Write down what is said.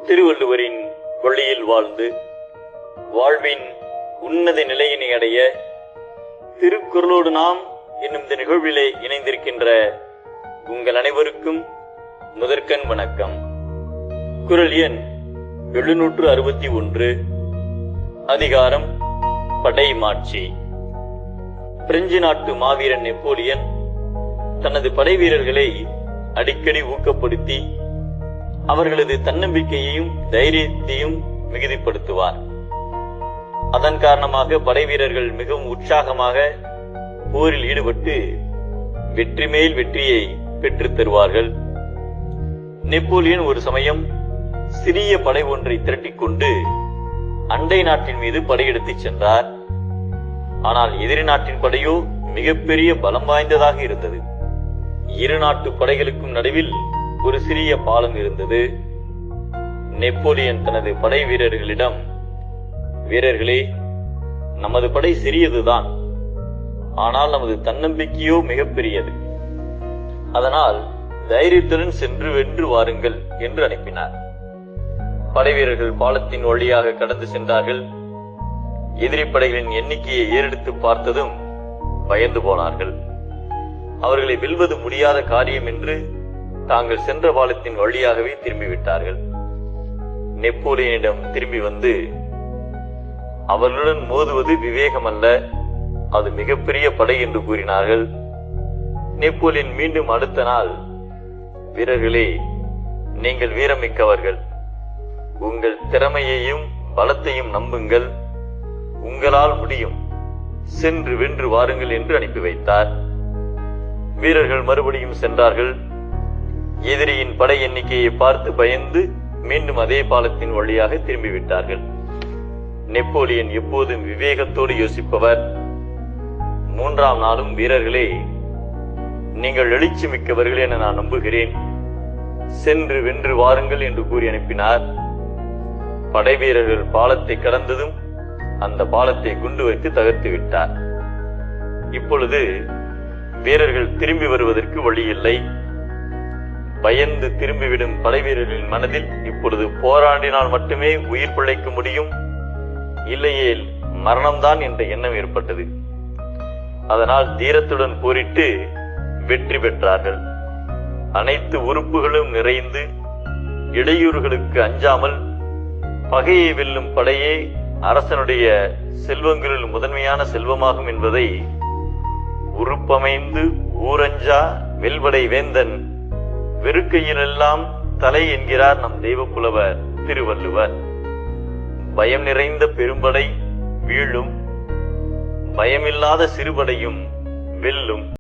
திருவள்ளுவரின் வழியில் வாழ்ந்து வாழ்வின் உன்னத நிலையினை அடைய திருக்குறளோடு நாம் என்னும் இந்த நிகழ்விலே இணைந்திருக்கின்ற உங்கள் அனைவருக்கும் முதற்கண் வணக்கம். குறள் எண் 761, அதிகாரம் படை மாட்சி. பிரெஞ்சு நாட்டு மாவீரன் நெப்போலியன் தனது படை வீரர்களை அடிக்கடி ஊக்கப்படுத்தி அவர்களது தன்னம்பிக்கையையும் தைரியத்தையும் மிகுதிப்படுத்துவார். அதன் காரணமாக படை வீரர்கள் மிகவும் உற்சாகமாக போரில் ஈடுபட்டு வெற்றி மேல் வெற்றியை பெற்றுத் தருவார்கள். நெப்போலியன் ஒரு சமயம் சிறிய படை ஒன்றை திரட்டிக் கொண்டு அண்டை நாட்டின் மீது படையெடுத்துச் சென்றார். ஆனால் எதிரி நாட்டின் படையோ மிகப்பெரிய பலம் வாய்ந்ததாக இருந்தது. இரு நாட்டு படைகளுக்கும் நடுவில் ஒரு சிறிய பாலம் இருந்தது. நெப்போலியன் தனது படை வீரர்களிடம், வீரர்களே, நமது படை சிறியதுதான், ஆனால் நமது தன்னம்பிக்கையோ மிகப்பெரியது. அதனால் தைரியத்துடன் சென்று வென்று வாருங்கள் என்று அனுப்பினார். படை வீரர்கள் பாலத்தின் வழியாக கடந்து சென்றார்கள். எதிரி படைகளின் எண்ணிக்கையை ஏறெடுத்து பார்த்ததும் பயந்து போனார்கள். அவர்களை வெல்வது முடியாத காரியம் என்று தாங்கள் சென்ற பாலத்தின் வழியாகவே திரும்பிவிட்டார்கள். நெப்போலியனிடம் திரும்பி வந்து, அவர்களுடன் மோதுவது விவேகம் அல்ல, அது மிகப்பெரிய படை என்று கூறினார்கள். நெப்போலியன் மீண்டும் அடுத்த நாள், வீரர்களே, நீங்கள் வீரமிக்கவர்கள், உங்கள் திறமையையும் பலத்தையும் நம்புங்கள், உங்களால் முடியும், சென்று வென்று வாருங்கள் என்று அனுப்பி வைத்தார். வீரர்கள் மறுபடியும் சென்றார்கள். எதிரியின் படை எண்ணிக்கையை பார்த்து பயந்து மீண்டும் அதே பாலத்தின் வழியாக திரும்பிவிட்டார்கள். நெப்போலியன் எப்போதும் விவேகத்தோடு யோசிப்பவர். மூன்றாம் நாளும், வீரர்களே, நீங்கள் எழுச்சி மிக்கவர்கள் என நான் நம்புகிறேன், சென்று வென்று வாருங்கள் என்று கூறி அனுப்பினார். படை வீரர்கள் பாலத்தை கடந்ததும் அந்த பாலத்தை குண்டு வைத்து தகர்த்து விட்டார். இப்பொழுது வீரர்கள் திரும்பி வருவதற்கு வழி இல்லை. பயந்து திரும்பிவிடும் படை வீரர்களின் மனதில் இப்பொழுது போராடினால் மட்டுமே உயிர் பிழைக்க முடியும், இல்லையேல் மரணம்தான் என்ற எண்ணம் ஏற்பட்டது. அதனால் தீரத்துடன் போரிட்டு வெற்றி பெற்றார்கள். அனைத்து உறுப்புகளும் நிறைந்து இடையூறுகளுக்கு அஞ்சாமல் பகையை வெல்லும் படையே அரசனுடைய செல்வங்களில் முதன்மையான செல்வமாகும் என்பதை உறுப்பமைந்து ஊரஞ்சா வெல்வடை வேந்தன் வெறுக்கையிலெல்லாம் தலை என்கிறார் நம் தெய்வப்புலவர் திருவள்ளுவர். பயம் நிறைந்த பெரும்படை வீழும், பயமில்லாத சிறுபடையும் வெல்லும்.